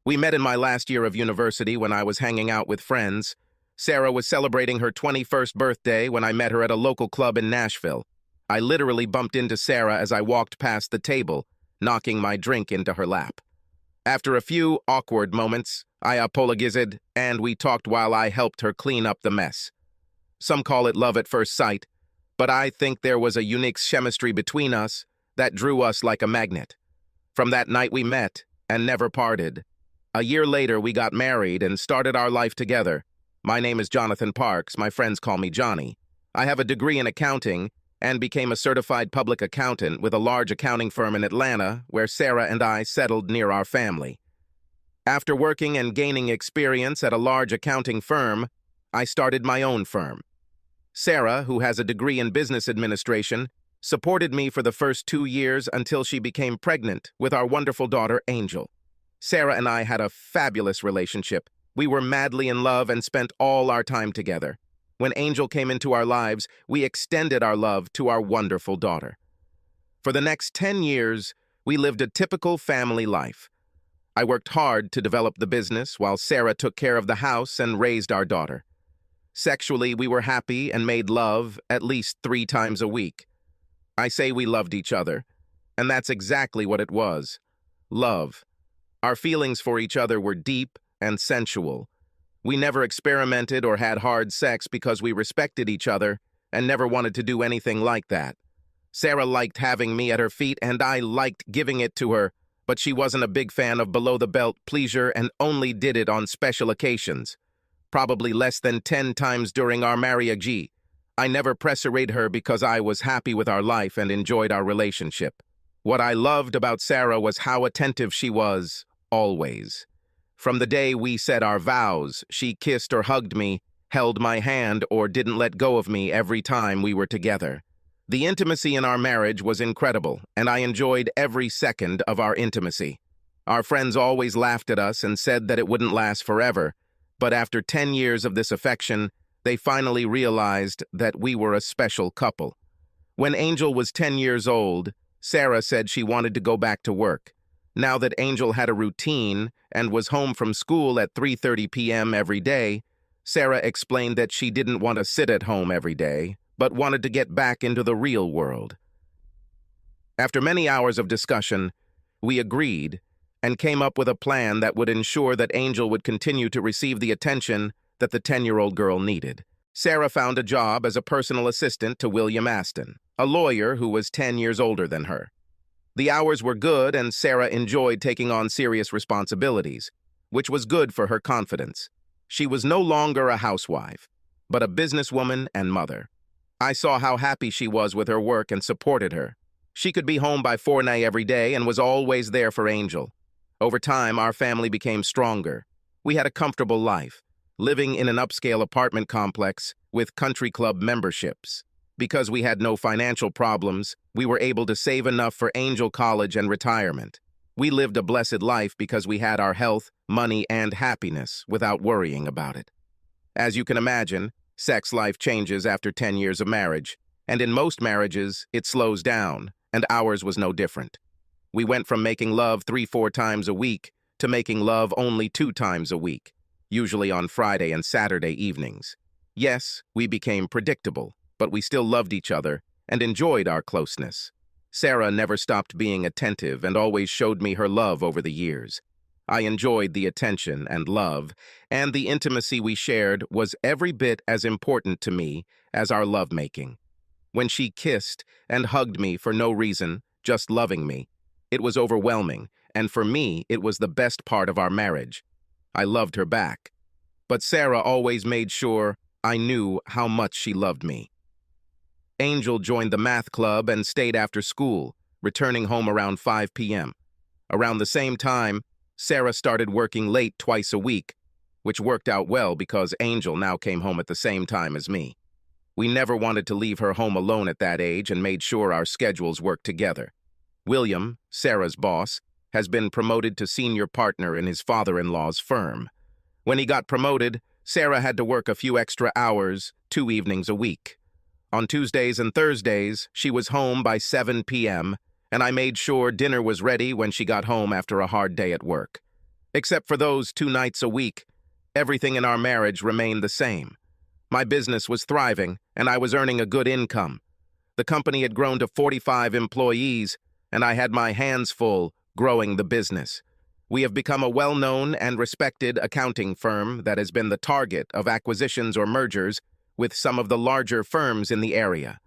We met in my last year of university when I was hanging out with friends. Sarah was celebrating her 21st birthday when I met her at a local club in Nashville. I literally bumped into Sarah as I walked past the table, knocking my drink into her lap. After a few awkward moments, I apologized, and we talked while I helped her clean up the mess. Some call it love at first sight, but I think there was a unique chemistry between us that drew us like a magnet. From that night we met and never parted. A year later we got married and started our life together. My name is Jonathan Parks, my friends call me Johnny. I have a degree in accounting and became a certified public accountant with a large accounting firm in Atlanta where Sarah and I settled near our family. After working and gaining experience at a large accounting firm, I started my own firm. Sarah, who has a degree in business administration, supported me for the first 2 years until she became pregnant with our wonderful daughter, Angel. Sarah and I had a fabulous relationship. We were madly in love and spent all our time together. When Angel came into our lives, we extended our love to our wonderful daughter. For the next 10 years, we lived a typical family life. I worked hard to develop the business while Sarah took care of the house and raised our daughter. Sexually, we were happy and made love at least 3 times a week. I say we loved each other, and that's exactly what it was. Love. Our feelings for each other were deep and sensual. We never experimented or had hard sex because we respected each other and never wanted to do anything like that. Sarah liked having me at her feet and I liked giving it to her, but she wasn't a big fan of below-the-belt pleasure and only did it on special occasions. Probably less than 10 times during our marriage. I never pressurated her because I was happy with our life and enjoyed our relationship. What I loved about Sarah was how attentive she was, always. From the day we said our vows, she kissed or hugged me, held my hand, or didn't let go of me every time we were together. The intimacy in our marriage was incredible, and I enjoyed every second of our intimacy. Our friends always laughed at us and said that it wouldn't last forever, but after 10 years of this affection, they finally realized that we were a special couple. When Angel was 10 years old, Sarah said she wanted to go back to work. Now that Angel had a routine and was home from school at 3:30 p.m. every day, Sarah explained that she didn't want to sit at home every day, but wanted to get back into the real world. After many hours of discussion, we agreed and came up with a plan that would ensure that Angel would continue to receive the attention that the 10-year-old girl needed. Sarah found a job as a personal assistant to William Aston, a lawyer who was 10 years older than her. The hours were good and Sarah enjoyed taking on serious responsibilities, which was good for her confidence. She was no longer a housewife, but a businesswoman and mother. I saw how happy she was with her work and supported her. She could be home by 4 night every day and was always there for Angel. Over time, our family became stronger. We had a comfortable life, living in an upscale apartment complex with country club memberships. Because we had no financial problems, we were able to save enough for Angel college and retirement. We lived a blessed life because we had our health, money, and happiness without worrying about it. As you can imagine, sex life changes after 10 years of marriage, and in most marriages, it slows down, and ours was no different. We went from making love 3-4 times a week to making love only 2 times a week, usually on Friday and Saturday evenings. Yes, we became predictable, but we still loved each other and enjoyed our closeness. Sarah never stopped being attentive and always showed me her love over the years. I enjoyed the attention and love, and the intimacy we shared was every bit as important to me as our lovemaking. When she kissed and hugged me for no reason, just loving me, it was overwhelming, and for me, it was the best part of our marriage. I loved her back. But Sarah always made sure I knew how much she loved me. Angel joined the math club and stayed after school, returning home around 5 p.m. Around the same time, Sarah started working late twice a week, which worked out well because Angel now came home at the same time as me. We never wanted to leave her home alone at that age and made sure our schedules worked together. William, Sarah's boss, has been promoted to senior partner in his father-in-law's firm. When he got promoted, Sarah had to work a few extra hours, 2 evenings a week. On Tuesdays and Thursdays, she was home by 7 p.m., and I made sure dinner was ready when she got home after a hard day at work. Except for those 2 nights a week, everything in our marriage remained the same. My business was thriving, and I was earning a good income. The company had grown to 45 employees, and I had my hands full growing the business. We have become a well-known and respected accounting firm that has been the target of acquisitions or mergers with some of the larger firms in the area.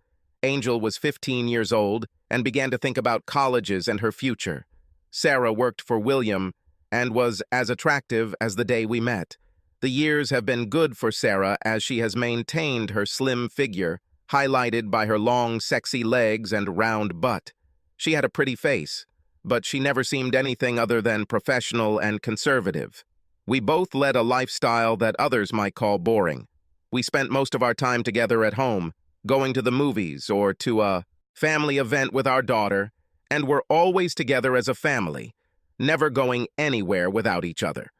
Angel was 15 years old and began to think about colleges and her future. Sarah worked for William and was as attractive as the day we met. The years have been good for Sarah as she has maintained her slim figure, highlighted by her long, sexy legs and round butt. She had a pretty face, but she never seemed anything other than professional and conservative. We both led a lifestyle that others might call boring. We spent most of our time together at home, going to the movies or to a family event with our daughter, and were always together as a family, never going anywhere without each other.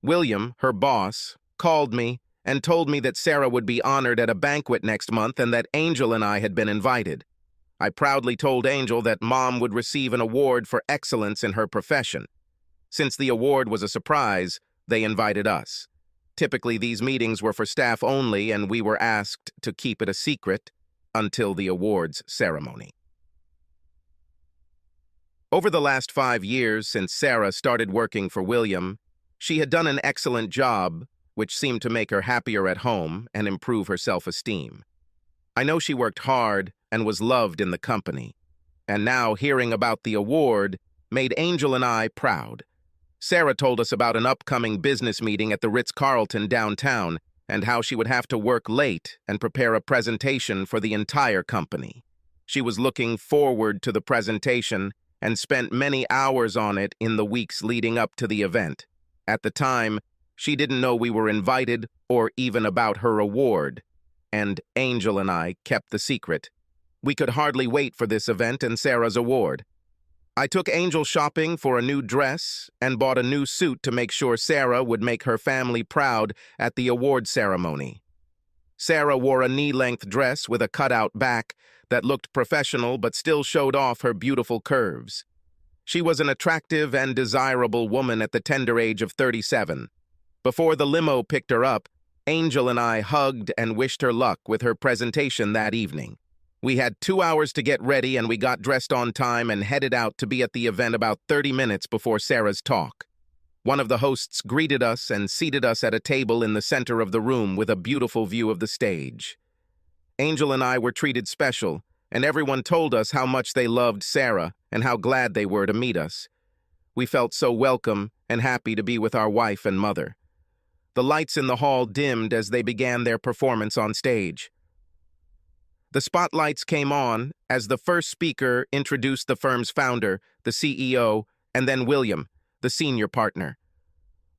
William, her boss, called me and told me that Sarah would be honored at a banquet next month and that Angel and I had been invited. I proudly told Angel that Mom would receive an award for excellence in her profession. Since the award was a surprise, they invited us. Typically, these meetings were for staff only, and we were asked to keep it a secret until the awards ceremony. Over the last 5 years since Sarah started working for William, she had done an excellent job, which seemed to make her happier at home and improve her self-esteem. I know she worked hard and was loved in the company, and now hearing about the award made Angel and I proud. Sarah told us about an upcoming business meeting at the Ritz-Carlton downtown and how she would have to work late and prepare a presentation for the entire company. She was looking forward to the presentation and spent many hours on it in the weeks leading up to the event. At the time, she didn't know we were invited or even about her award, and Angel and I kept the secret. We could hardly wait for this event and Sarah's award. I took Angel shopping for a new dress and bought a new suit to make sure Sarah would make her family proud at the award ceremony. Sarah wore a knee-length dress with a cutout back that looked professional but still showed off her beautiful curves. She was an attractive and desirable woman at the tender age of 37. Before the limo picked her up, Angel and I hugged and wished her luck with her presentation that evening. We had 2 hours to get ready, and we got dressed on time and headed out to be at the event about 30 minutes before Sarah's talk. One of the hosts greeted us and seated us at a table in the center of the room with a beautiful view of the stage. Angel and I were treated special, and everyone told us how much they loved Sarah and how glad they were to meet us. We felt so welcome and happy to be with our wife and mother. The lights in the hall dimmed as they began their performance on stage. The spotlights came on as the first speaker introduced the firm's founder, the CEO, and then William, the senior partner.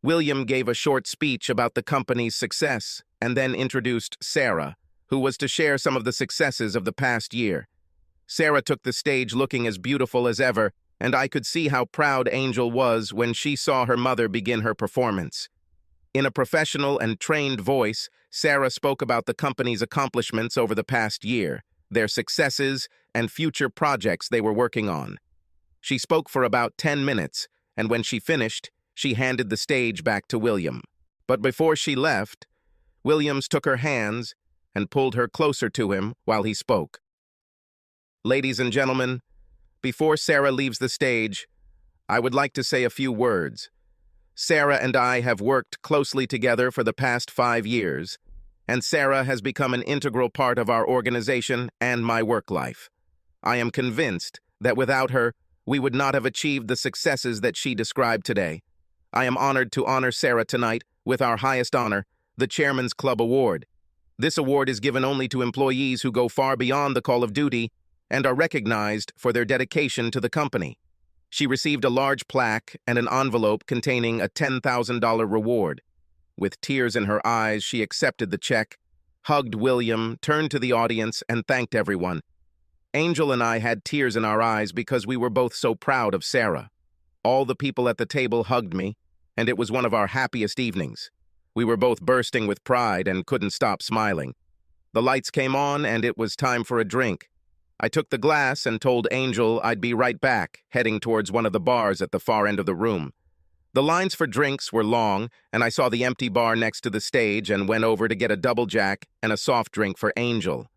William gave a short speech about the company's success and then introduced Sarah, who was to share some of the successes of the past year. Sarah took the stage looking as beautiful as ever, and I could see how proud Angel was when she saw her mother begin her performance. In a professional and trained voice, Sarah spoke about the company's accomplishments over the past year, their successes, and future projects they were working on. She spoke for about 10 minutes, and when she finished, she handed the stage back to William. But before she left, Williams took her hands and pulled her closer to him while he spoke. Ladies and gentlemen, before Sarah leaves the stage, I would like to say a few words. Sarah and I have worked closely together for the past 5 years, and Sarah has become an integral part of our organization and my work life. I am convinced that without her, we would not have achieved the successes that she described today. I am honored to honor Sarah tonight with our highest honor, the Chairman's Club Award. This award is given only to employees who go far beyond the call of duty and are recognized for their dedication to the company. She received a large plaque and an envelope containing a $10,000 reward. With tears in her eyes, she accepted the check, hugged William, turned to the audience, and thanked everyone. Angel and I had tears in our eyes because we were both so proud of Sarah. All the people at the table hugged me, and it was one of our happiest evenings. We were both bursting with pride and couldn't stop smiling. The lights came on, and it was time for a drink. I took the glass and told Angel I'd be right back, heading towards one of the bars at the far end of the room. The lines for drinks were long, and I saw the empty bar next to the stage and went over to get a double jack and a soft drink for Angel.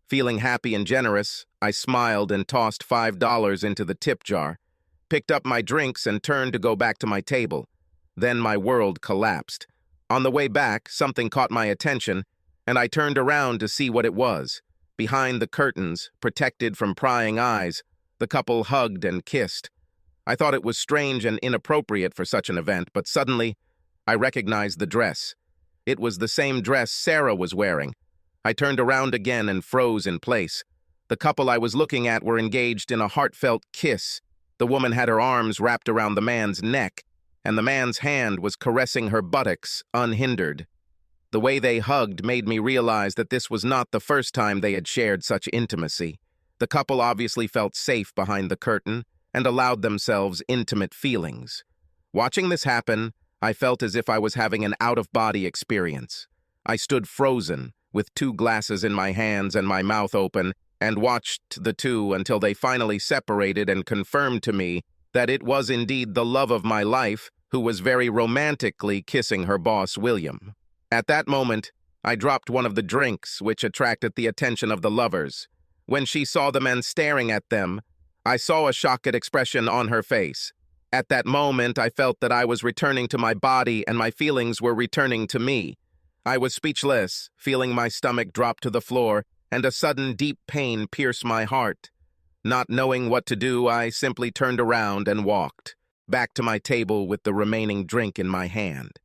Feeling happy and generous, I smiled and tossed $5 into the tip jar, picked up my drinks and turned to go back to my table. Then my world collapsed. On the way back, something caught my attention, and I turned around to see what it was. Behind the curtains, protected from prying eyes, the couple hugged and kissed. I thought it was strange and inappropriate for such an event, but suddenly, I recognized the dress. It was the same dress Sarah was wearing. I turned around again and froze in place. The couple I was looking at were engaged in a heartfelt kiss. The woman had her arms wrapped around the man's neck, and the man's hand was caressing her buttocks, unhindered. The way they hugged made me realize that this was not the first time they had shared such intimacy. The couple obviously felt safe behind the curtain and allowed themselves intimate feelings. Watching this happen, I felt as if I was having an out-of-body experience. I stood frozen, with 2 glasses in my hands and my mouth open, and watched the two until they finally separated and confirmed to me that it was indeed the love of my life who was very romantically kissing her boss, William. At that moment, I dropped one of the drinks, which attracted the attention of the lovers. When she saw the men staring at them, I saw a shocked expression on her face. At that moment, I felt that I was returning to my body and my feelings were returning to me. I was speechless, feeling my stomach drop to the floor and a sudden deep pain pierce my heart. Not knowing what to do, I simply turned around and walked back to my table with the remaining drink in my hand.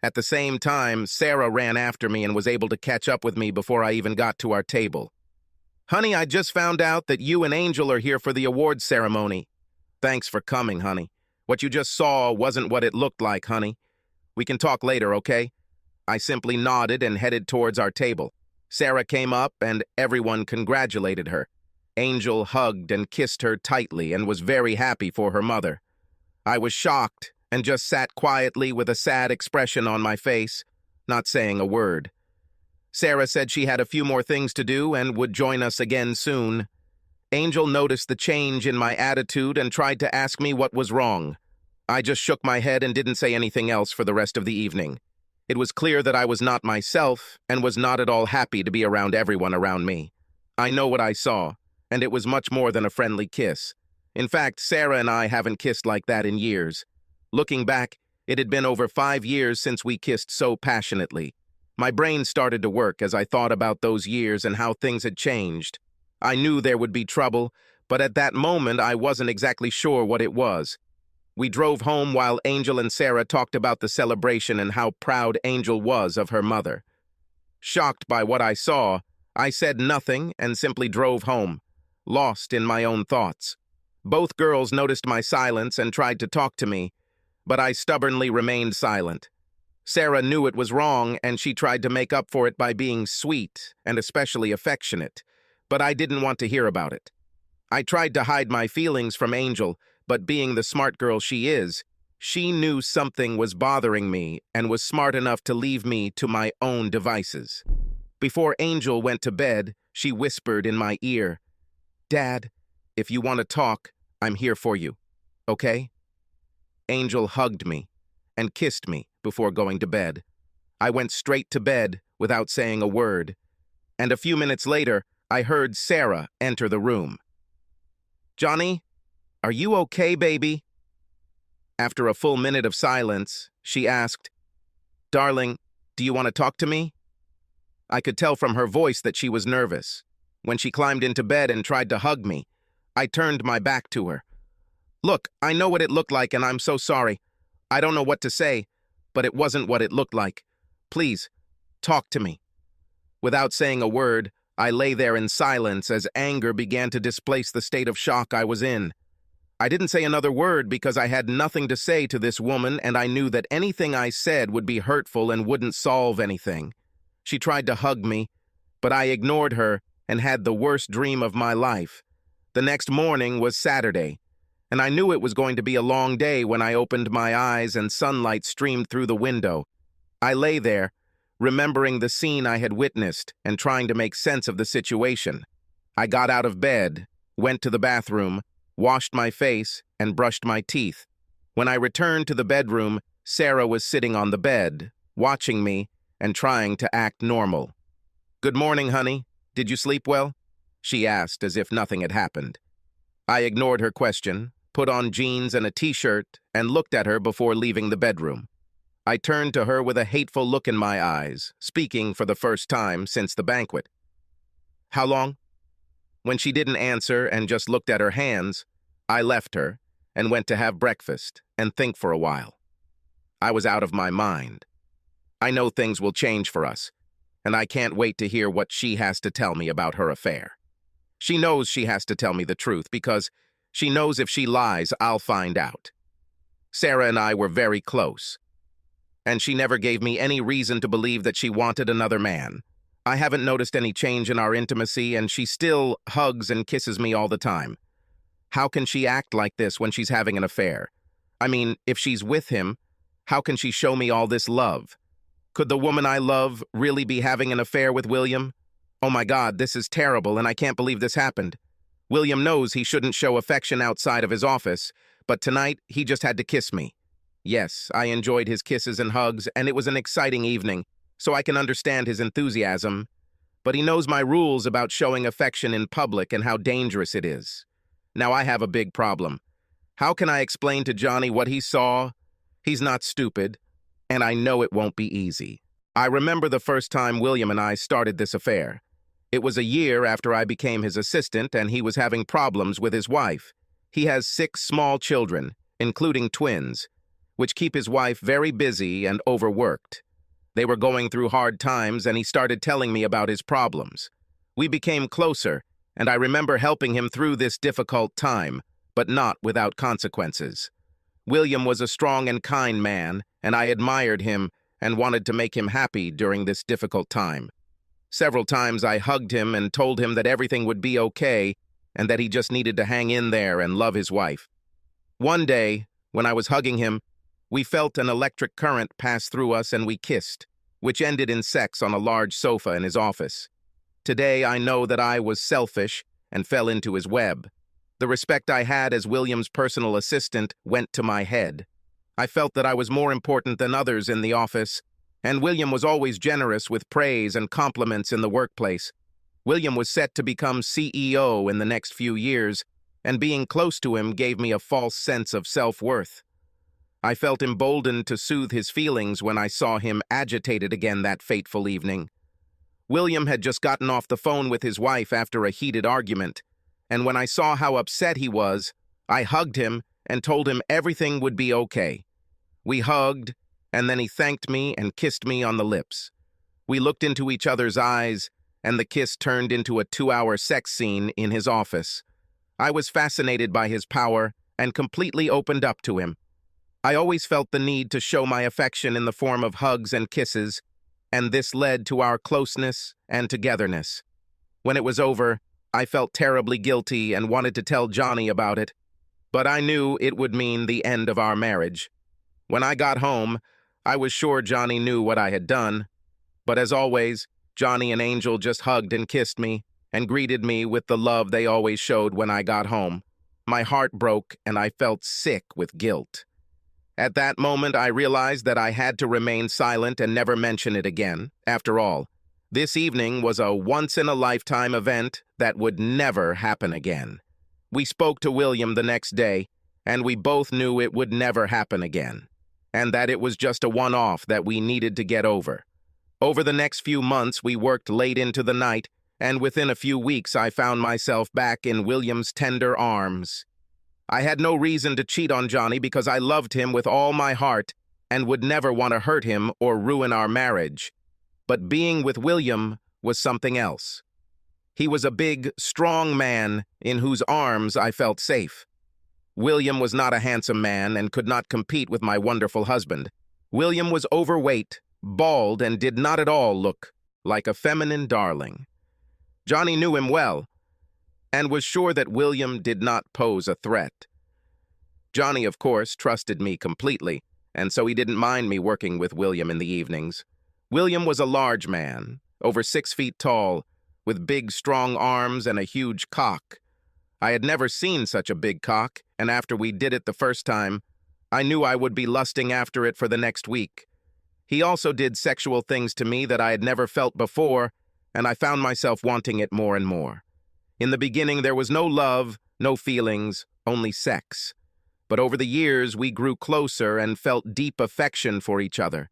At the same time, Sarah ran after me and was able to catch up with me before I even got to our table. "Honey, I just found out that you and Angel are here for the awards ceremony." "Thanks for coming, honey. What you just saw wasn't what it looked like, honey. We can talk later, okay?" I simply nodded and headed towards our table. Sarah came up and everyone congratulated her. Angel hugged and kissed her tightly and was very happy for her mother. I was shocked and just sat quietly with a sad expression on my face, not saying a word. Sarah said she had a few more things to do and would join us again soon. Angel noticed the change in my attitude and tried to ask me what was wrong. I just shook my head and didn't say anything else for the rest of the evening. It was clear that I was not myself and was not at all happy to be around everyone around me. I know what I saw, and it was much more than a friendly kiss. In fact, Sarah and I haven't kissed like that in years. Looking back, it had been over 5 years since we kissed so passionately. My brain started to work as I thought about those years and how things had changed. I knew there would be trouble, but at that moment I wasn't exactly sure what it was. We drove home while Angel and Sarah talked about the celebration and how proud Angel was of her mother. Shocked by what I saw, I said nothing and simply drove home, lost in my own thoughts. Both girls noticed my silence and tried to talk to me, but I stubbornly remained silent. Sarah knew it was wrong, and she tried to make up for it by being sweet and especially affectionate, but I didn't want to hear about it. I tried to hide my feelings from Angel, but being the smart girl she is, she knew something was bothering me and was smart enough to leave me to my own devices. Before Angel went to bed, she whispered in my ear, "Dad, if you want to talk, I'm here for you, okay?" Angel hugged me and kissed me before going to bed. I went straight to bed without saying a word, and a few minutes later, I heard Sarah enter the room. "Johnny, are you okay, baby?" After a full minute of silence, she asked, "Darling, do you want to talk to me?" I could tell from her voice that she was nervous. When she climbed into bed and tried to hug me, I turned my back to her. "Look, I know what it looked like and I'm so sorry. I don't know what to say, but it wasn't what it looked like. Please, talk to me." Without saying a word, I lay there in silence as anger began to displace the state of shock I was in. I didn't say another word because I had nothing to say to this woman, and I knew that anything I said would be hurtful and wouldn't solve anything. She tried to hug me, but I ignored her and had the worst dream of my life. The next morning was Saturday, and I knew it was going to be a long day when I opened my eyes and sunlight streamed through the window. I lay there, remembering the scene I had witnessed and trying to make sense of the situation. I got out of bed, went to the bathroom, washed my face, and brushed my teeth. When I returned to the bedroom, Sarah was sitting on the bed, watching me and trying to act normal. "Good morning, honey. Did you sleep well?" she asked as if nothing had happened. I ignored her question, put on jeans and a t-shirt, and looked at her before leaving the bedroom. I turned to her with a hateful look in my eyes, speaking for the first time since the banquet. "How long?" When she didn't answer and just looked at her hands, I left her and went to have breakfast and think for a while. I was out of my mind. I know things will change for us, and I can't wait to hear what she has to tell me about her affair. She knows she has to tell me the truth because she knows if she lies, I'll find out. Sarah and I were very close, and she never gave me any reason to believe that she wanted another man. I haven't noticed any change in our intimacy, and she still hugs and kisses me all the time. How can she act like this when she's having an affair? I mean, if she's with him, how can she show me all this love? Could the woman I love really be having an affair with William? Oh my God, this is terrible, and I can't believe this happened. William knows he shouldn't show affection outside of his office, but tonight he just had to kiss me. Yes, I enjoyed his kisses and hugs, and it was an exciting evening, so I can understand his enthusiasm. But he knows my rules about showing affection in public and how dangerous it is. Now I have a big problem. How can I explain to Johnny what he saw? He's not stupid, and I know it won't be easy. I remember the first time William and I started this affair. It was a year after I became his assistant, and he was having problems with his wife. He has 6 small children, including twins, which keep his wife very busy and overworked. They were going through hard times, and he started telling me about his problems. We became closer, and I remember helping him through this difficult time, but not without consequences. William was a strong and kind man, and I admired him and wanted to make him happy during this difficult time. Several times I hugged him and told him that everything would be okay and that he just needed to hang in there and love his wife. One day, when I was hugging him, we felt an electric current pass through us and we kissed, which ended in sex on a large sofa in his office. Today, I know that I was selfish and fell into his web. The respect I had as William's personal assistant went to my head. I felt that I was more important than others in the office, and William was always generous with praise and compliments in the workplace. William was set to become CEO in the next few years, and being close to him gave me a false sense of self-worth. I felt emboldened to soothe his feelings when I saw him agitated again that fateful evening. William had just gotten off the phone with his wife after a heated argument, and when I saw how upset he was, I hugged him and told him everything would be okay. We hugged, and then he thanked me and kissed me on the lips. We looked into each other's eyes, and the kiss turned into a 2-hour sex scene in his office. I was fascinated by his power and completely opened up to him. I always felt the need to show my affection in the form of hugs and kisses, and this led to our closeness and togetherness. When it was over, I felt terribly guilty and wanted to tell Johnny about it, but I knew it would mean the end of our marriage. When I got home, I was sure Johnny knew what I had done, but as always, Johnny and Angel just hugged and kissed me and greeted me with the love they always showed when I got home. My heart broke and I felt sick with guilt. At that moment, I realized that I had to remain silent and never mention it again. After all, this evening was a once-in-a-lifetime event that would never happen again. We spoke to William the next day, and we both knew it would never happen again, and that it was just a one-off that we needed to get over. Over the next few months, we worked late into the night, and within a few weeks, I found myself back in William's tender arms. I had no reason to cheat on Johnny because I loved him with all my heart and would never want to hurt him or ruin our marriage. But being with William was something else. He was a big, strong man in whose arms I felt safe. William was not a handsome man and could not compete with my wonderful husband. William was overweight, bald, and did not at all look like a feminine darling. Johnny knew him well, and was sure that William did not pose a threat. Johnny, of course, trusted me completely, and so he didn't mind me working with William in the evenings. William was a large man, over 6 feet tall, with big, strong arms and a huge cock. I had never seen such a big cock, and after we did it the first time, I knew I would be lusting after it for the next week. He also did sexual things to me that I had never felt before, and I found myself wanting it more and more. In the beginning, there was no love, no feelings, only sex. But over the years, we grew closer and felt deep affection for each other.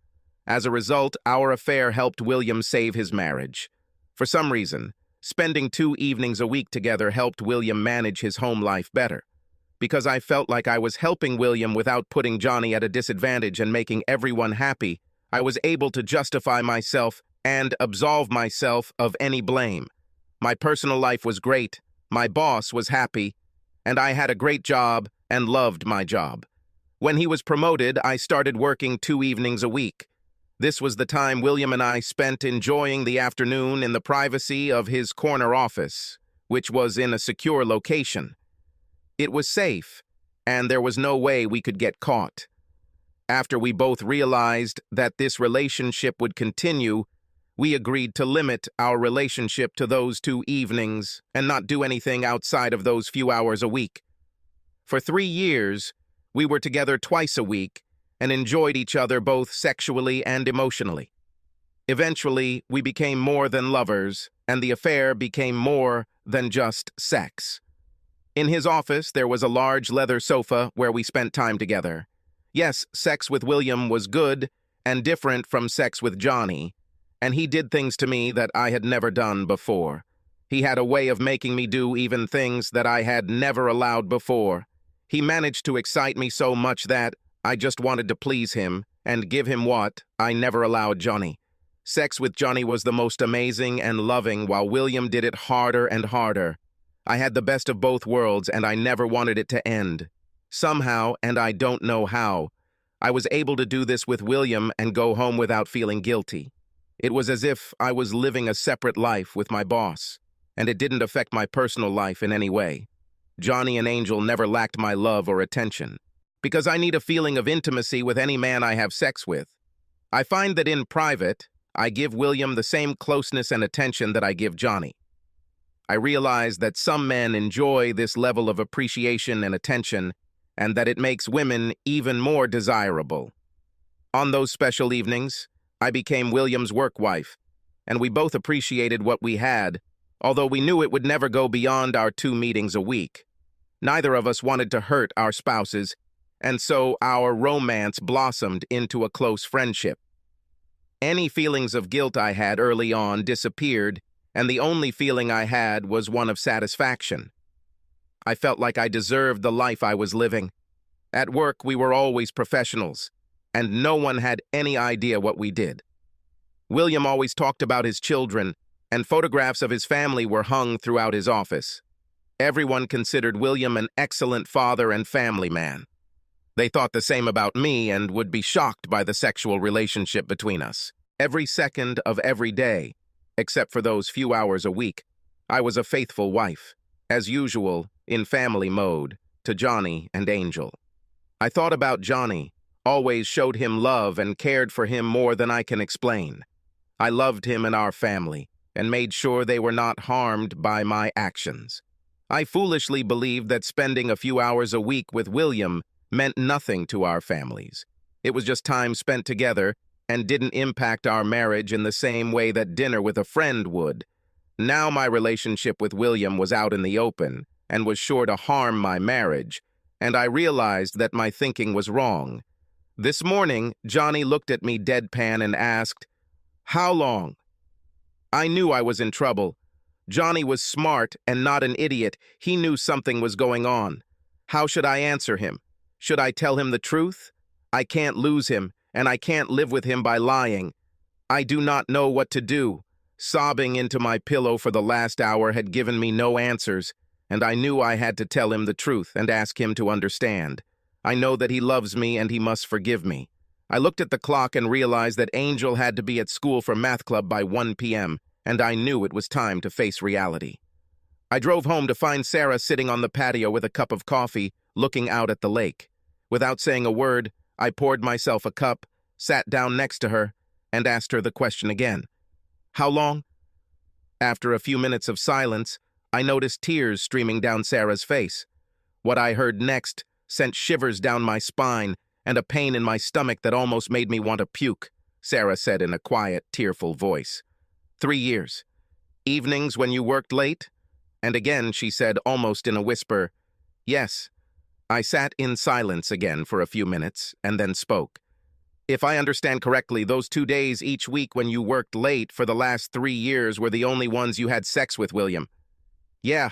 As a result, our affair helped William save his marriage. For some reason, spending 2 evenings a week together helped William manage his home life better. Because I felt like I was helping William without putting Johnny at a disadvantage and making everyone happy, I was able to justify myself and absolve myself of any blame. My personal life was great, my boss was happy, and I had a great job and loved my job. When he was promoted, I started working 2 evenings a week. This was the time William and I spent enjoying the afternoon in the privacy of his corner office, which was in a secure location. It was safe, and there was no way we could get caught. After we both realized that this relationship would continue, we agreed to limit our relationship to those 2 evenings and not do anything outside of those few hours a week. For 3 years, we were together twice a week and enjoyed each other both sexually and emotionally. Eventually, we became more than lovers, and the affair became more than just sex. In his office, there was a large leather sofa where we spent time together. Yes, sex with William was good and different from sex with Johnny, and he did things to me that I had never done before. He had a way of making me do even things that I had never allowed before. He managed to excite me so much that I just wanted to please him and give him what I never allowed Johnny. Sex with Johnny was the most amazing and loving, while William did it harder and harder. I had the best of both worlds, and I never wanted it to end. Somehow, and I don't know how, I was able to do this with William and go home without feeling guilty. It was as if I was living a separate life with my boss, and it didn't affect my personal life in any way. Johnny and Angel never lacked my love or attention, because I need a feeling of intimacy with any man I have sex with. I find that in private, I give William the same closeness and attention that I give Johnny. I realize that some men enjoy this level of appreciation and attention, and that it makes women even more desirable. On those special evenings, I became William's work wife, and we both appreciated what we had, although we knew it would never go beyond our 2 meetings a week. Neither of us wanted to hurt our spouses, and so our romance blossomed into a close friendship. Any feelings of guilt I had early on disappeared, and the only feeling I had was one of satisfaction. I felt like I deserved the life I was living. At work, we were always professionals, and no one had any idea what we did. William always talked about his children, and photographs of his family were hung throughout his office. Everyone considered William an excellent father and family man. They thought the same about me and would be shocked by the sexual relationship between us. Every second of every day, except for those few hours a week, I was a faithful wife, as usual, in family mode, to Johnny and Angel. I thought about Johnny, always showed him love and cared for him more than I can explain. I loved him and our family, and made sure they were not harmed by my actions. I foolishly believed that spending a few hours a week with William meant nothing to our families. It was just time spent together and didn't impact our marriage in the same way that dinner with a friend would. Now my relationship with William was out in the open and was sure to harm my marriage, and I realized that my thinking was wrong. This morning, Johnny looked at me deadpan and asked, "How long?" I knew I was in trouble. Johnny was smart and not an idiot. He knew something was going on. How should I answer him? Should I tell him the truth? I can't lose him, and I can't live with him by lying. I do not know what to do. Sobbing into my pillow for the last hour had given me no answers, and I knew I had to tell him the truth and ask him to understand. I know that he loves me and he must forgive me. I looked at the clock and realized that Angel had to be at school for math club by 1 p.m., and I knew it was time to face reality. I drove home to find Sarah sitting on the patio with a cup of coffee, looking out at the lake. Without saying a word, I poured myself a cup, sat down next to her, and asked her the question again. "How long?" After a few minutes of silence, I noticed tears streaming down Sarah's face. What I heard next sent shivers down my spine and a pain in my stomach that almost made me want to puke, Sarah said in a quiet, tearful voice. 3 years. Evenings when you worked late? And again she said, almost in a whisper, yes. I sat in silence again for a few minutes and then spoke. If I understand correctly, those 2 days each week when you worked late for the last 3 years were the only ones you had sex with, William. Yeah,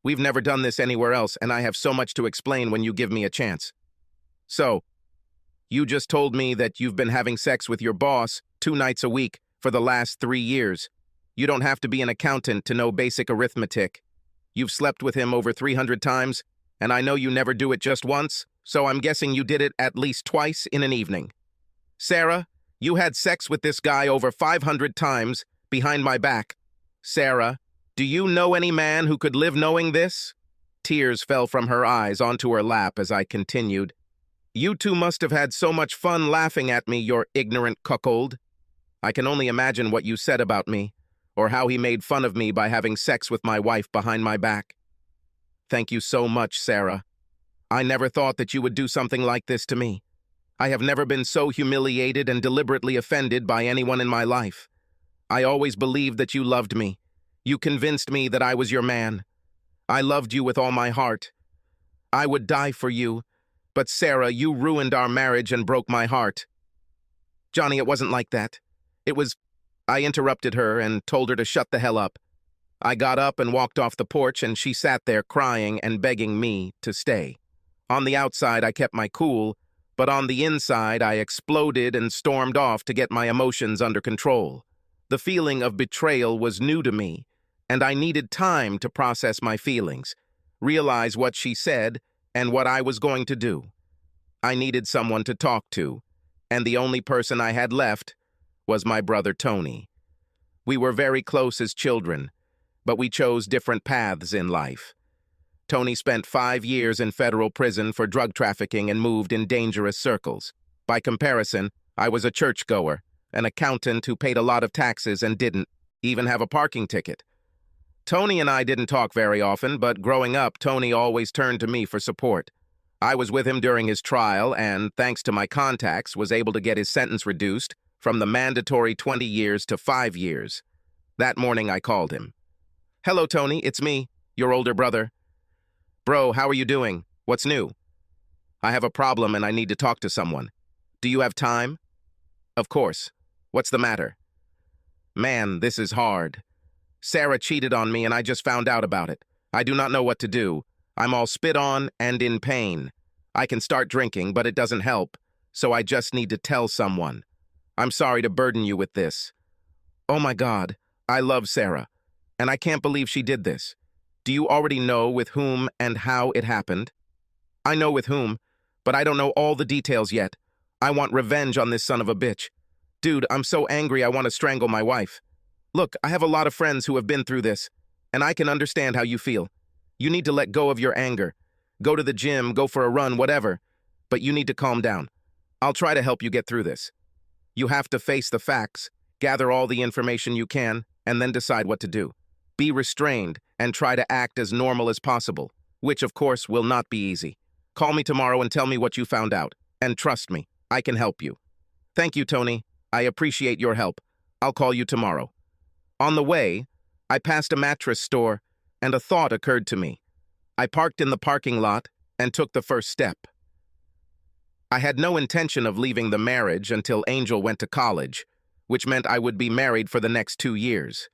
we've never done this anywhere else, and I have so much to explain when you give me a chance. So, you just told me that you've been having sex with your boss 2 nights a week for the last 3 years. You don't have to be an accountant to know basic arithmetic. You've slept with him over 300 times, and I know you never do it just once, so I'm guessing you did it at least twice in an evening. Sarah, you had sex with this guy over 500 times behind my back. Sarah, do you know any man who could live knowing this? Tears fell from her eyes onto her lap as I continued. You two must have had so much fun laughing at me, your ignorant cuckold. I can only imagine what you said about me, or how he made fun of me by having sex with my wife behind my back. Thank you so much, Sarah. I never thought that you would do something like this to me. I have never been so humiliated and deliberately offended by anyone in my life. I always believed that you loved me. You convinced me that I was your man. I loved you with all my heart. I would die for you, but Sarah, you ruined our marriage and broke my heart. Johnny, it wasn't like that. It was... I interrupted her and told her to shut the hell up. I got up and walked off the porch, and she sat there crying and begging me to stay. On the outside, I kept my cool, but on the inside, I exploded and stormed off to get my emotions under control. The feeling of betrayal was new to me, and I needed time to process my feelings, realize what she said, and what I was going to do. I needed someone to talk to, and the only person I had left was my brother Tony. We were very close as children, but we chose different paths in life. Tony spent 5 years in federal prison for drug trafficking and moved in dangerous circles. By comparison, I was a churchgoer, an accountant who paid a lot of taxes and didn't even have a parking ticket. Tony and I didn't talk very often, but growing up, Tony always turned to me for support. I was with him during his trial and, thanks to my contacts, was able to get his sentence reduced from the mandatory 20 years to 5 years. That morning, I called him. Hello, Tony, it's me, your older brother. Bro, how are you doing? What's new? I have a problem and I need to talk to someone. Do you have time? Of course. What's the matter? Man, this is hard. Sarah cheated on me and I just found out about it. I do not know what to do. I'm all spit on and in pain. I can start drinking, but it doesn't help, so I just need to tell someone. I'm sorry to burden you with this. Oh my God, I love Sarah, and I can't believe she did this. Do you already know with whom and how it happened? I know with whom, but I don't know all the details yet. I want revenge on this son of a bitch. Dude, I'm so angry I want to strangle my wife. Look, I have a lot of friends who have been through this, and I can understand how you feel. You need to let go of your anger. Go to the gym, go for a run, whatever. But you need to calm down. I'll try to help you get through this. You have to face the facts, gather all the information you can, and then decide what to do. Be restrained and try to act as normal as possible, which, of course, will not be easy. Call me tomorrow and tell me what you found out. And trust me, I can help you. Thank you, Tony. I appreciate your help. I'll call you tomorrow. On the way, I passed a mattress store, and a thought occurred to me. I parked in the parking lot and took the first step. I had no intention of leaving the marriage until Angel went to college, which meant I would be married for the next 2 years.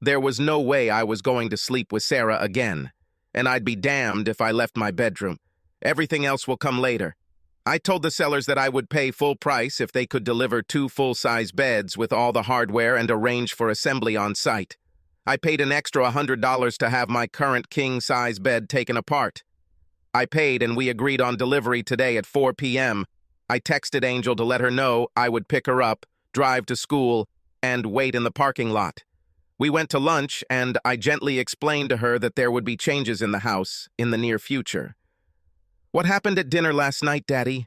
There was no way I was going to sleep with Sarah again, and I'd be damned if I left my bedroom. Everything else will come later. I told the sellers that I would pay full price if they could deliver 2 full-size beds with all the hardware and arrange for assembly on site. I paid an extra $100 to have my current king-size bed taken apart. I paid and we agreed on delivery today at 4 p.m. I texted Angel to let her know I would pick her up, drive to school, and wait in the parking lot. We went to lunch and I gently explained to her that there would be changes in the house in the near future. What happened at dinner last night, Daddy?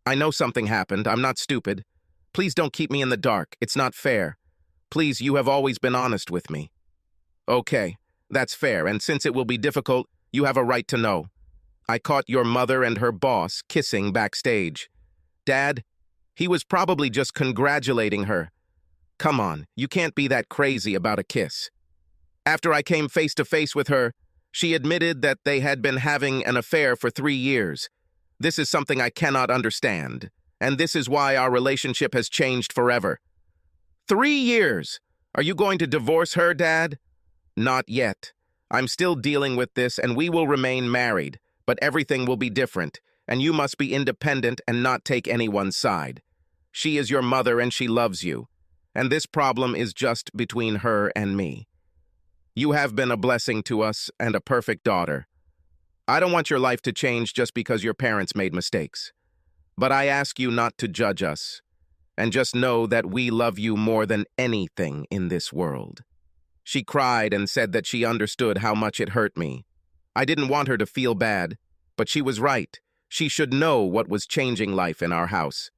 I know something happened. I'm not stupid. Please don't keep me in the dark. It's not fair. Please, you have always been honest with me. Okay, that's fair, and since it will be difficult, you have a right to know. I caught your mother and her boss kissing backstage. Dad, he was probably just congratulating her. Come on, you can't be that crazy about a kiss. After I came face to face with her, she admitted that they had been having an affair for 3 years. This is something I cannot understand, and this is why our relationship has changed forever. 3 years! Are you going to divorce her, Dad? Not yet. I'm still dealing with this, and we will remain married, but everything will be different, and you must be independent and not take anyone's side. She is your mother and she loves you, and this problem is just between her and me. You have been a blessing to us and a perfect daughter. I don't want your life to change just because your parents made mistakes. But I ask you not to judge us, and just know that we love you more than anything in this world. She cried and said that she understood how much it hurt me. I didn't want her to feel bad, but she was right. She should know what was changing life in our house.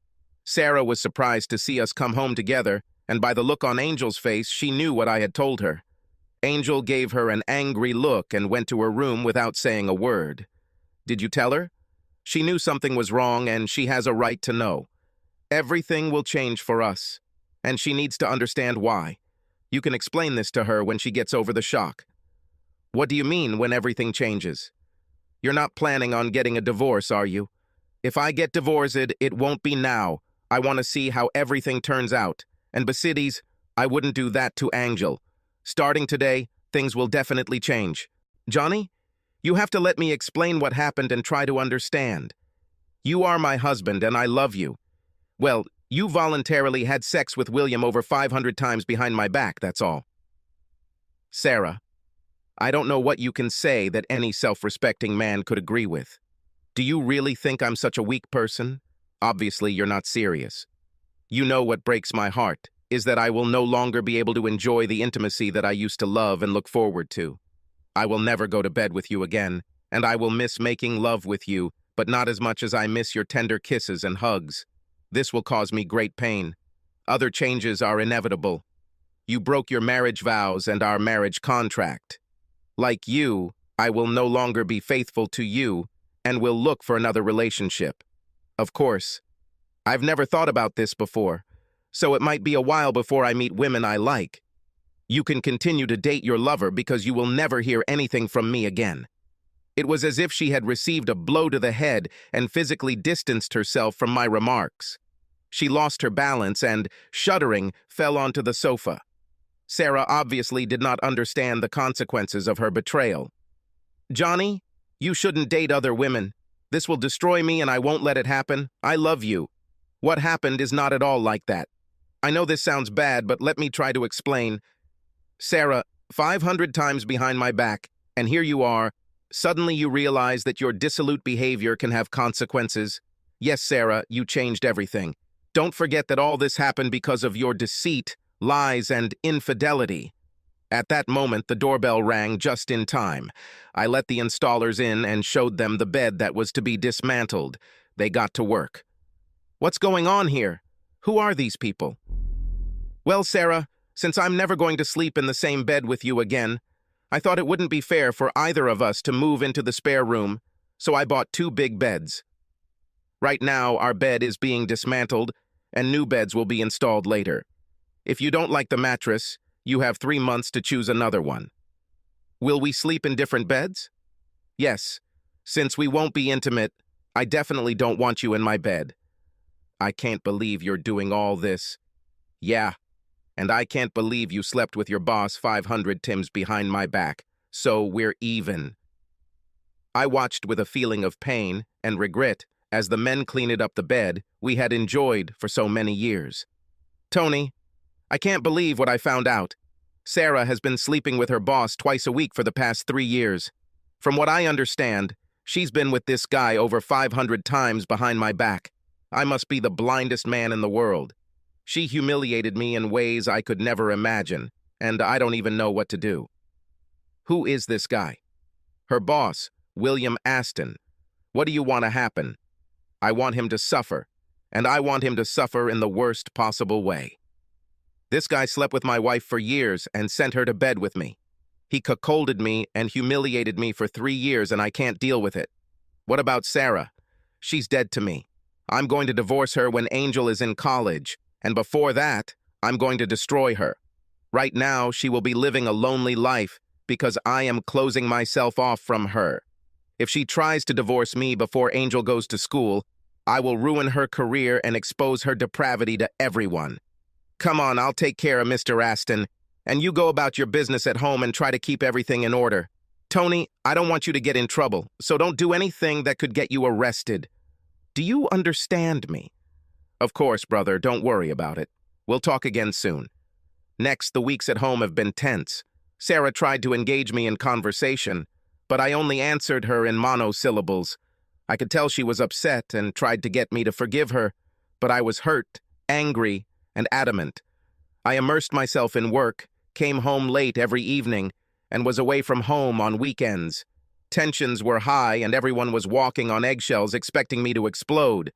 Sarah was surprised to see us come home together, and by the look on Angel's face, she knew what I had told her. Angel gave her an angry look and went to her room without saying a word. Did you tell her? She knew something was wrong, and she has a right to know. Everything will change for us, and she needs to understand why. You can explain this to her when she gets over the shock. What do you mean, when everything changes? You're not planning on getting a divorce, are you? If I get divorced, it won't be now. I want to see how everything turns out. And besides, I wouldn't do that to Angel. Starting today, things will definitely change. Johnny, you have to let me explain what happened and try to understand. You are my husband and I love you. Well, you voluntarily had sex with William over 500 times behind my back, that's all. Sarah, I don't know what you can say that any self-respecting man could agree with. Do you really think I'm such a weak person? Obviously, you're not serious. You know what breaks my heart is that I will no longer be able to enjoy the intimacy that I used to love and look forward to. I will never go to bed with you again, and I will miss making love with you, but not as much as I miss your tender kisses and hugs. This will cause me great pain. Other changes are inevitable. You broke your marriage vows and our marriage contract. Like you, I will no longer be faithful to you and will look for another relationship. Of course, I've never thought about this before, so it might be a while before I meet women I like. You can continue to date your lover because you will never hear anything from me again. It was as if she had received a blow to the head and physically distanced herself from my remarks. She lost her balance and, shuddering, fell onto the sofa. Sarah obviously did not understand the consequences of her betrayal. Johnny, you shouldn't date other women. This will destroy me and I won't let it happen. I love you. What happened is not at all like that. I know this sounds bad, but let me try to explain. Sarah, 500 times behind my back, and here you are. Suddenly you realize that your dissolute behavior can have consequences. Yes, Sarah, you changed everything. Don't forget that all this happened because of your deceit, lies, and infidelity. At that moment, the doorbell rang just in time. I let the installers in and showed them the bed that was to be dismantled. They got to work. What's going on here? Who are these people? Well, Sarah, since I'm never going to sleep in the same bed with you again, I thought it wouldn't be fair for either of us to move into the spare room, so I bought 2 big beds. Right now, our bed is being dismantled, and new beds will be installed later. If you don't like the mattress, you have 3 months to choose another one. Will we sleep in different beds? Yes. Since we won't be intimate, I definitely don't want you in my bed. I can't believe you're doing all this. Yeah. And I can't believe you slept with your boss 500 times behind my back, so we're even. I watched with a feeling of pain and regret as the men cleaned up the bed we had enjoyed for so many years. Tony, I can't believe what I found out. Sarah has been sleeping with her boss twice a week for the past 3 years. From what I understand, she's been with this guy over 500 times behind my back. I must be the blindest man in the world. She humiliated me in ways I could never imagine, and I don't even know what to do. Who is this guy? Her boss, William Aston. What do you want to happen? I want him to suffer, and I want him to suffer in the worst possible way. This guy slept with my wife for years and sent her to bed with me. He cuckolded me and humiliated me for 3 years, and I can't deal with it. What about Sarah? She's dead to me. I'm going to divorce her when Angel is in college, and before that, I'm going to destroy her. Right now, she will be living a lonely life because I am closing myself off from her. If she tries to divorce me before Angel goes to school, I will ruin her career and expose her depravity to everyone. Come on, I'll take care of Mr. Aston, and you go about your business at home and try to keep everything in order. Tony, I don't want you to get in trouble, so don't do anything that could get you arrested. Do you understand me? Of course, brother, don't worry about it. We'll talk again soon. Next, the weeks at home have been tense. Sarah tried to engage me in conversation, but I only answered her in monosyllables. I could tell she was upset and tried to get me to forgive her, but I was hurt, angry, and adamant. I immersed myself in work, came home late every evening, and was away from home on weekends. Tensions were high and everyone was walking on eggshells expecting me to explode.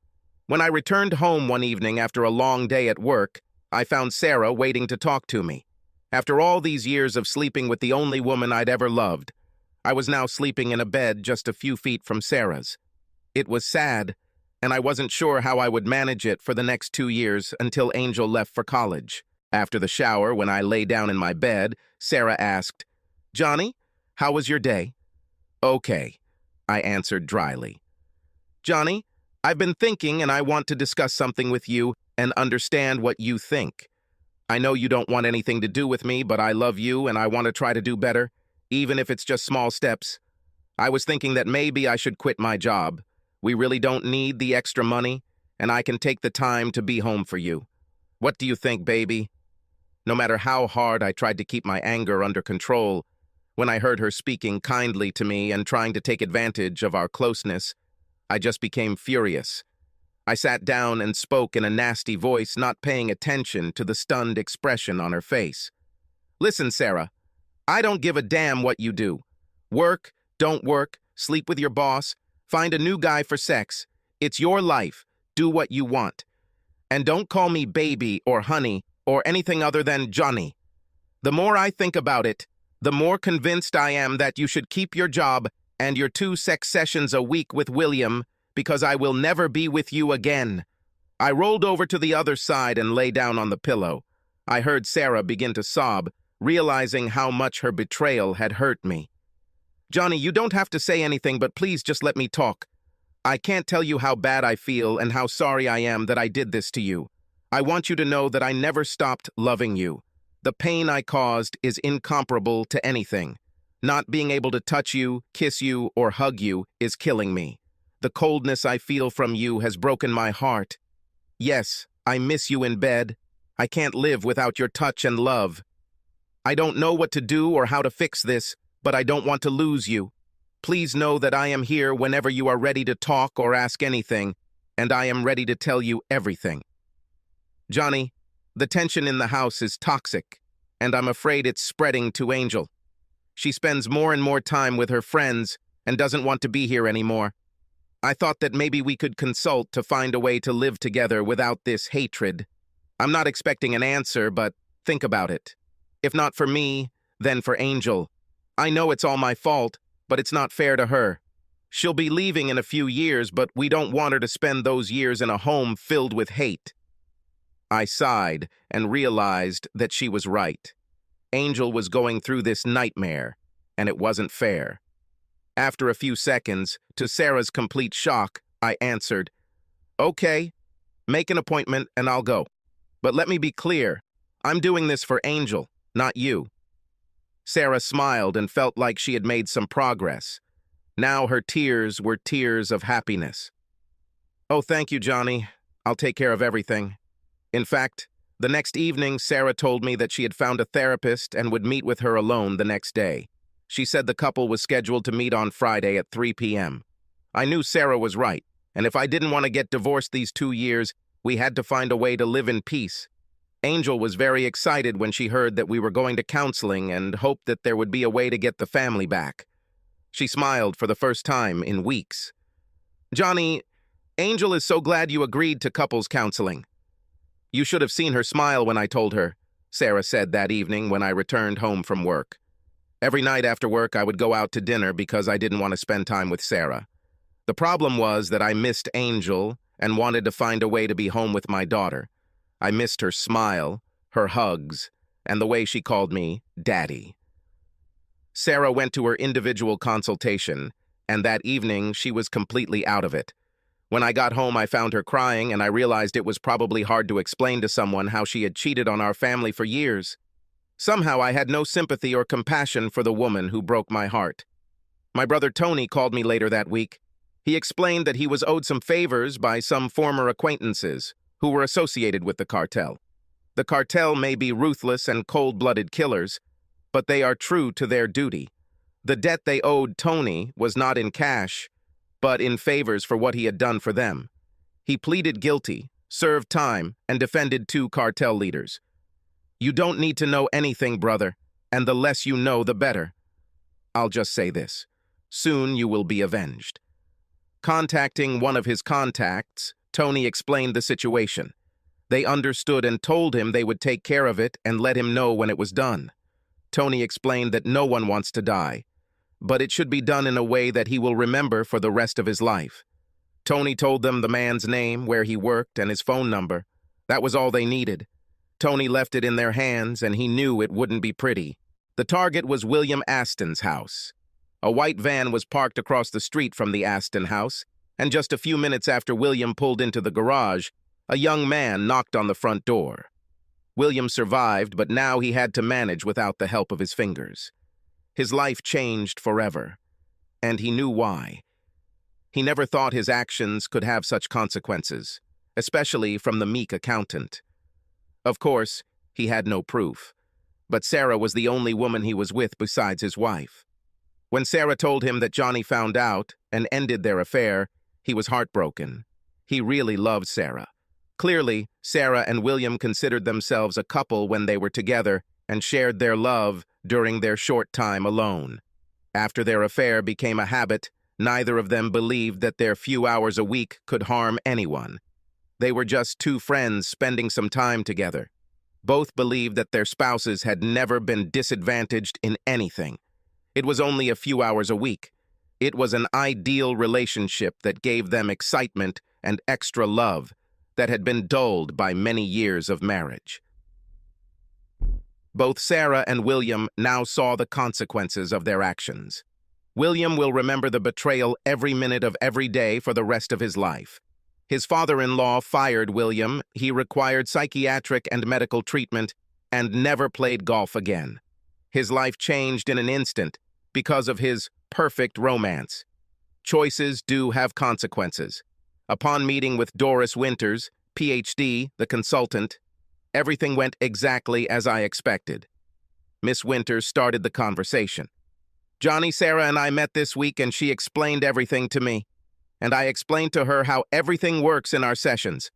When I returned home one evening after a long day at work, I found Sarah waiting to talk to me. After all these years of sleeping with the only woman I'd ever loved, I was now sleeping in a bed just a few feet from Sarah's. It was sad, and I wasn't sure how I would manage it for the next 2 years until Angel left for college. After the shower, when I lay down in my bed, Sarah asked, "Johnny, how was your day?" "Okay," I answered dryly. "Johnny, I've been thinking and I want to discuss something with you and understand what you think. I know you don't want anything to do with me, but I love you and I want to try to do better, even if it's just small steps. I was thinking that maybe I should quit my job. We really don't need the extra money, and I can take the time to be home for you. What do you think, baby?" No matter how hard I tried to keep my anger under control, when I heard her speaking kindly to me and trying to take advantage of our closeness, I just became furious. I sat down and spoke in a nasty voice, not paying attention to the stunned expression on her face. "Listen, Sarah, I don't give a damn what you do. Work, don't work, sleep with your boss, find a new guy for sex. It's your life. Do what you want. And don't call me baby or honey or anything other than Johnny. The more I think about it, the more convinced I am that you should keep your job and your 2 sex sessions a week with William, because I will never be with you again." I rolled over to the other side and lay down on the pillow. I heard Sarah begin to sob, realizing how much her betrayal had hurt me. "Johnny, you don't have to say anything, but please just let me talk. I can't tell you how bad I feel and how sorry I am that I did this to you. I want you to know that I never stopped loving you. The pain I caused is incomparable to anything. Not being able to touch you, kiss you, or hug you is killing me. The coldness I feel from you has broken my heart. Yes, I miss you in bed. I can't live without your touch and love. I don't know what to do or how to fix this, but I don't want to lose you. Please know that I am here whenever you are ready to talk or ask anything, and I am ready to tell you everything. Johnny, the tension in the house is toxic, and I'm afraid it's spreading to Angel. She spends more and more time with her friends and doesn't want to be here anymore. I thought that maybe we could consult to find a way to live together without this hatred. I'm not expecting an answer, but think about it. If not for me, then for Angel. I know it's all my fault, but it's not fair to her. She'll be leaving in a few years, but we don't want her to spend those years in a home filled with hate." I sighed and realized that she was right. Angel was going through this nightmare, and it wasn't fair. After a few seconds, to Sarah's complete shock, I answered, "Okay, make an appointment and I'll go. But let me be clear, I'm doing this for Angel, not you." Sarah smiled and felt like she had made some progress. Now her tears were tears of happiness. "Oh, thank you, Johnny. I'll take care of everything." In fact, the next evening, Sarah told me that she had found a therapist and would meet with her alone the next day. She said the couple was scheduled to meet on Friday at 3 p.m. I knew Sarah was right, and if I didn't want to get divorced these 2 years, we had to find a way to live in peace. Angel was very excited when she heard that we were going to counseling and hoped that there would be a way to get the family back. She smiled for the first time in weeks. "Johnny, Angel is so glad you agreed to couples counseling." "You should have seen her smile when I told her," Sarah said that evening when I returned home from work. Every night after work, I would go out to dinner because I didn't want to spend time with Sarah. The problem was that I missed Angel and wanted to find a way to be home with my daughter. I missed her smile, her hugs, and the way she called me Daddy. Sarah went to her individual consultation, and that evening she was completely out of it. When I got home, I found her crying, and I realized it was probably hard to explain to someone how she had cheated on our family for years. Somehow I had no sympathy or compassion for the woman who broke my heart. My brother Tony called me later that week. He explained that he was owed some favors by some former acquaintances who were associated with the cartel. The cartel may be ruthless and cold-blooded killers, but they are true to their duty. The debt they owed Tony was not in cash, but in favors for what he had done for them. He pleaded guilty, served time, and defended 2 cartel leaders. You don't need to know anything, brother, and the less you know, the better. I'll just say this. Soon you will be avenged. Contacting one of his contacts, Tony explained the situation. They understood and told him they would take care of it and let him know when it was done. Tony explained that no one wants to die, but it should be done in a way that he will remember for the rest of his life. Tony told them the man's name, where he worked, and his phone number. That was all they needed. Tony left it in their hands, and he knew it wouldn't be pretty. The target was William Aston's house. A white van was parked across the street from the Aston house, and just a few minutes after William pulled into the garage, a young man knocked on the front door. William survived, but now he had to manage without the help of his fingers. His life changed forever, and he knew why. He never thought his actions could have such consequences, especially from the meek accountant. Of course, he had no proof, but Sarah was the only woman he was with besides his wife. When Sarah told him that Johnny found out and ended their affair, he was heartbroken. He really loved Sarah. Clearly, Sarah and William considered themselves a couple when they were together and shared their love during their short time alone. After their affair became a habit, neither of them believed that their few hours a week could harm anyone. They were just 2 friends spending some time together. Both believed that their spouses had never been disadvantaged in anything. It was only a few hours a week. It was an ideal relationship that gave them excitement and extra love that had been dulled by many years of marriage. Both Sarah and William now saw the consequences of their actions. William will remember the betrayal every minute of every day for the rest of his life. His father-in-law fired William, he required psychiatric and medical treatment, and never played golf again. His life changed in an instant because of his perfect romance. Choices do have consequences. Upon meeting with Doris Winters, Ph.D., the consultant, everything went exactly as I expected. Miss Winters started the conversation. Johnny, Sarah, and I met this week, and she explained everything to me. And I explained to her how everything works in our sessions.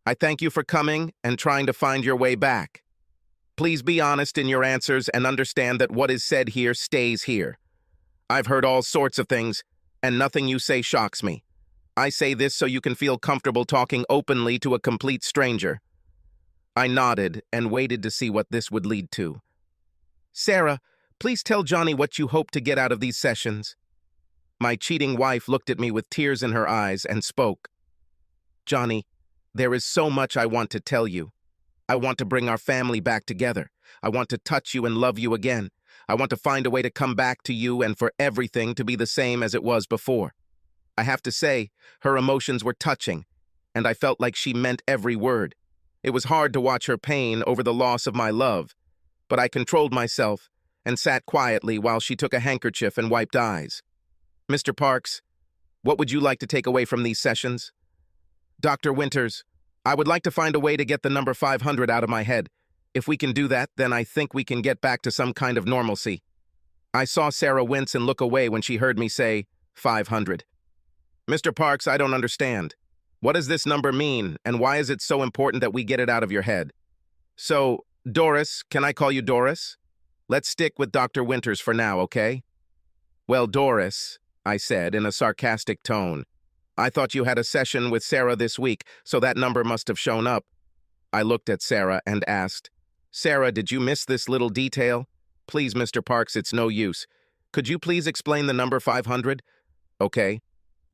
I thank you for coming and trying to find your way back. Please be honest in your answers and understand that what is said here stays here. I've heard all sorts of things, and nothing you say shocks me. I say this so you can feel comfortable talking openly to a complete stranger. I nodded and waited to see what this would lead to. Sarah, please tell Johnny what you hope to get out of these sessions. My cheating wife looked at me with tears in her eyes and spoke. Johnny, there is so much I want to tell you. I want to bring our family back together. I want to touch you and love you again. I want to find a way to come back to you and for everything to be the same as it was before. I have to say, her emotions were touching, and I felt like she meant every word. It was hard to watch her pain over the loss of my love, but I controlled myself and sat quietly while she took a handkerchief and wiped eyes. Mr. Parks, what would you like to take away from these sessions? Dr. Winters, I would like to find a way to get the number 500 out of my head. If we can do that, then I think we can get back to some kind of normalcy. I saw Sarah wince and look away when she heard me say 500. Mr. Parks, I don't understand. What does this number mean, and why is it so important that we get it out of your head? So, Doris, can I call you Doris? Let's stick with Dr. Winters for now, okay? Well, Doris, I said in a sarcastic tone, I thought you had a session with Sarah this week, so that number must have shown up. I looked at Sarah and asked, Sarah, did you miss this little detail? Please, Mr. Parks, it's no use. Could you please explain the number 500? Okay.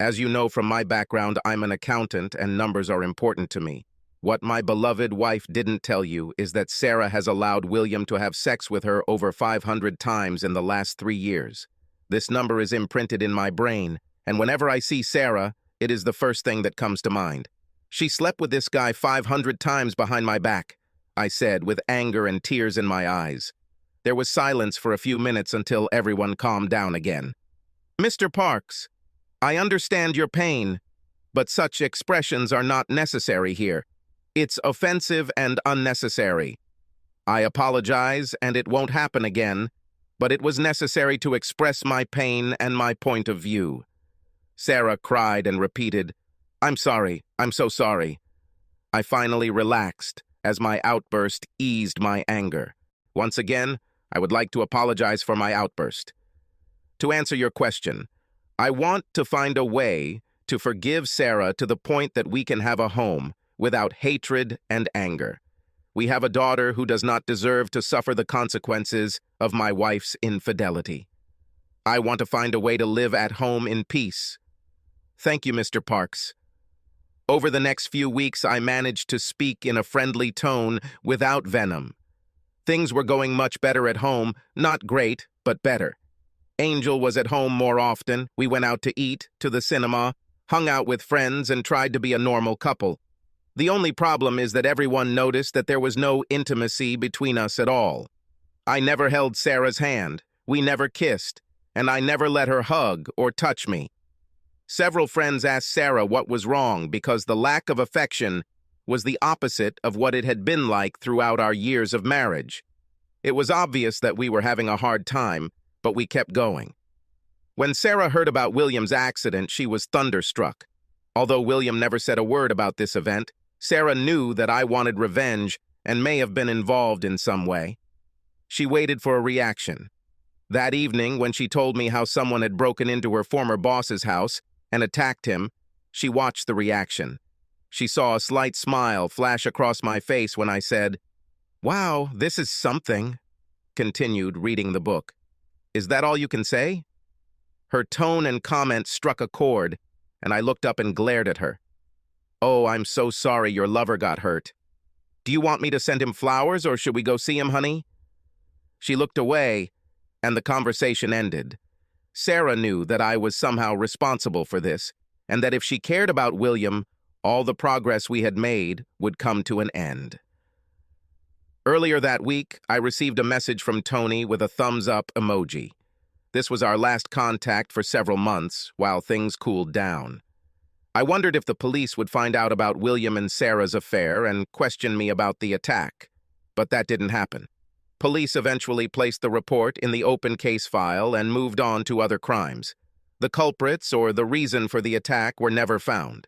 As you know from my background, I'm an accountant and numbers are important to me. What my beloved wife didn't tell you is that Sarah has allowed William to have sex with her over 500 times in the last 3 years. This number is imprinted in my brain, and whenever I see Sarah, it is the first thing that comes to mind. She slept with this guy 500 times behind my back, I said, with anger and tears in my eyes. There was silence for a few minutes until everyone calmed down again. Mr. Parks, I understand your pain, but such expressions are not necessary here. It's offensive and unnecessary. I apologize, and it won't happen again, but it was necessary to express my pain and my point of view. Sarah cried and repeated, I'm sorry, I'm so sorry. I finally relaxed as my outburst eased my anger. Once again, I would like to apologize for my outburst. To answer your question, I want to find a way to forgive Sarah to the point that we can have a home without hatred and anger. We have a daughter who does not deserve to suffer the consequences of my wife's infidelity. I want to find a way to live at home in peace. Thank you, Mr. Parks. Over the next few weeks, I managed to speak in a friendly tone without venom. Things were going much better at home, not great, but better. Angel was at home more often. We went out to eat, to the cinema, hung out with friends, and tried to be a normal couple. The only problem is that everyone noticed that there was no intimacy between us at all. I never held Sarah's hand, we never kissed, and I never let her hug or touch me. Several friends asked Sarah what was wrong because the lack of affection was the opposite of what it had been like throughout our years of marriage. It was obvious that we were having a hard time, but we kept going. When Sarah heard about William's accident, she was thunderstruck. Although William never said a word about this event, Sarah knew that I wanted revenge and may have been involved in some way. She waited for a reaction. That evening, when she told me how someone had broken into her former boss's house and attacked him, she watched the reaction. She saw a slight smile flash across my face when I said, "Wow, this is something," continued reading the book. "Is that all you can say?" Her tone and comment struck a chord, and I looked up and glared at her. "Oh, I'm so sorry your lover got hurt. Do you want me to send him flowers, or should we go see him, honey?" She looked away, and the conversation ended. Sarah knew that I was somehow responsible for this, and that if she cared about William, all the progress we had made would come to an end. Earlier that week, I received a message from Tony with a thumbs-up emoji. This was our last contact for several months, while things cooled down. I wondered if the police would find out about William and Sarah's affair and question me about the attack, but that didn't happen. Police eventually placed the report in the open case file and moved on to other crimes. The culprits or the reason for the attack were never found.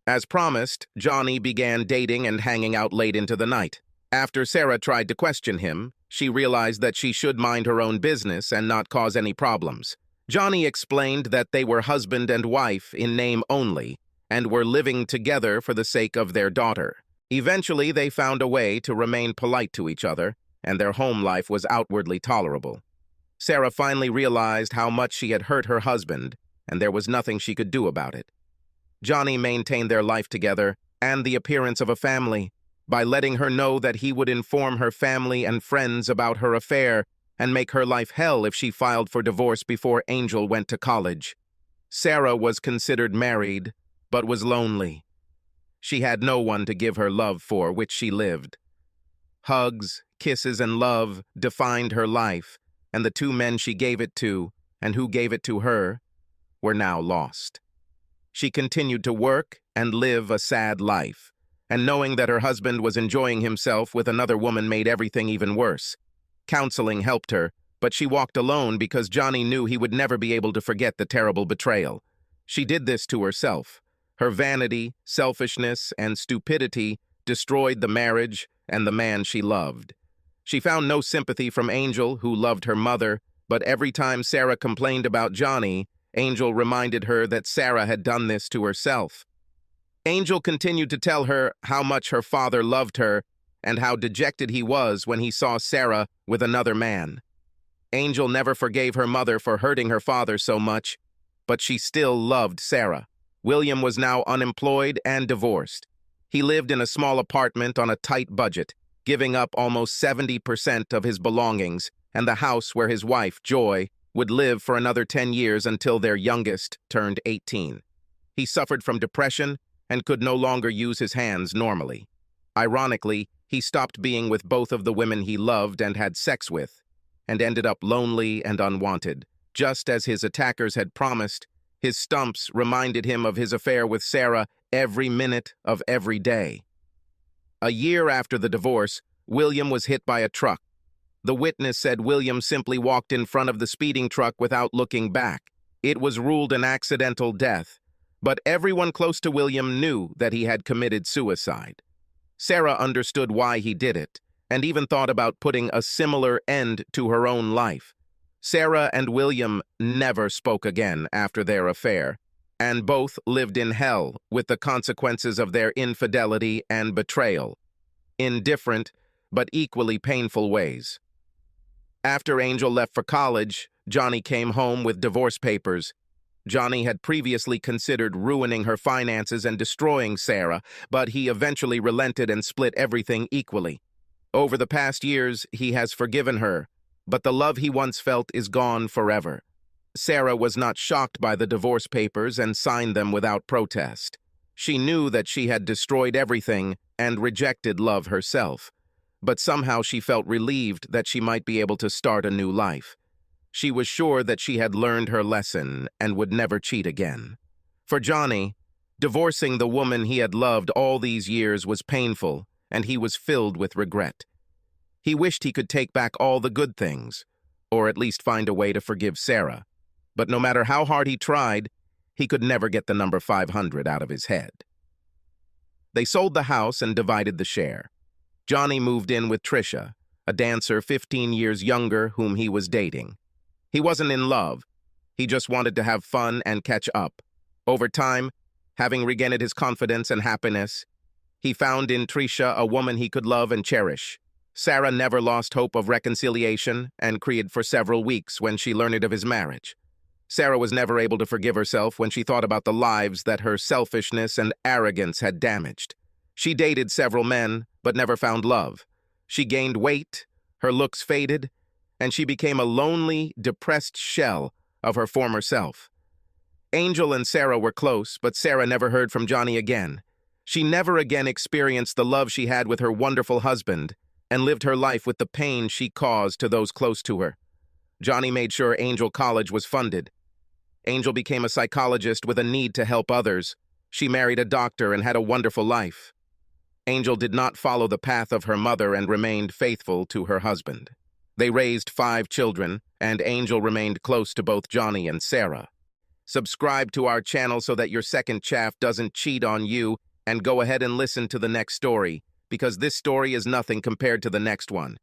As promised, Johnny began dating and hanging out late into the night. After Sarah tried to question him, she realized that she should mind her own business and not cause any problems. Johnny explained that they were husband and wife in name only and were living together for the sake of their daughter. Eventually, they found a way to remain polite to each other, and their home life was outwardly tolerable. Sarah finally realized how much she had hurt her husband, and there was nothing she could do about it. Johnny maintained their life together and the appearance of a family by letting her know that he would inform her family and friends about her affair and make her life hell if she filed for divorce before Angel went to college. Sarah was considered married, but was lonely. She had no one to give her love for which she lived. Hugs, kisses, and love defined her life, and the two men she gave it to, and who gave it to her, were now lost. She continued to work and live a sad life, and knowing that her husband was enjoying himself with another woman made everything even worse. Counseling helped her, but she walked alone because Johnny knew he would never be able to forget the terrible betrayal. She did this to herself. Her vanity, selfishness, and stupidity destroyed the marriage and the man she loved. She found no sympathy from Angel, who loved her mother, but every time Sarah complained about Johnny, Angel reminded her that Sarah had done this to herself. Angel continued to tell her how much her father loved her and how dejected he was when he saw Sarah with another man. Angel never forgave her mother for hurting her father so much, but she still loved Sarah. William was now unemployed and divorced. He lived in a small apartment on a tight budget, giving up almost 70% of his belongings and the house where his wife, Joy, would live for another 10 years until their youngest turned 18. He suffered from depression and could no longer use his hands normally. Ironically, he stopped being with both of the women he loved and had sex with, and ended up lonely and unwanted. Just as his attackers had promised, his stumps reminded him of his affair with Sarah every minute of every day. A year after the divorce, William was hit by a truck. The witness said William simply walked in front of the speeding truck without looking back. It was ruled an accidental death, but everyone close to William knew that he had committed suicide. Sarah understood why he did it, and even thought about putting a similar end to her own life. Sarah and William never spoke again after their affair, and both lived in hell with the consequences of their infidelity and betrayal, in different but equally painful ways. After Angel left for college, Johnny came home with divorce papers. Johnny had previously considered ruining her finances and destroying Sarah, but he eventually relented and split everything equally. Over the past years, he has forgiven her, but the love he once felt is gone forever. Sarah was not shocked by the divorce papers and signed them without protest. She knew that she had destroyed everything and rejected love herself, but somehow she felt relieved that she might be able to start a new life. She was sure that she had learned her lesson and would never cheat again. For Johnny, divorcing the woman he had loved all these years was painful, and he was filled with regret. He wished he could take back all the good things, or at least find a way to forgive Sarah. But no matter how hard he tried, he could never get the number 500 out of his head. They sold the house and divided the share. Johnny moved in with Trisha, a dancer 15 years younger whom he was dating. He wasn't in love. He just wanted to have fun and catch up. Over time, having regained his confidence and happiness, he found in Trisha a woman he could love and cherish. Sarah never lost hope of reconciliation and cried for several weeks when she learned of his marriage. Sarah was never able to forgive herself when she thought about the lives that her selfishness and arrogance had damaged. She dated several men, but never found love. She gained weight, her looks faded, and she became a lonely, depressed shell of her former self. Angel and Sarah were close, but Sarah never heard from Johnny again. She never again experienced the love she had with her wonderful husband and lived her life with the pain she caused to those close to her. Johnny made sure Angel College was funded. Angel became a psychologist with a need to help others. She married a doctor and had a wonderful life. Angel did not follow the path of her mother and remained faithful to her husband. They raised 5 children, and Angel remained close to both Johnny and Sarah. Subscribe to our channel so that your second chaff doesn't cheat on you, and go ahead and listen to the next story, because this story is nothing compared to the next one.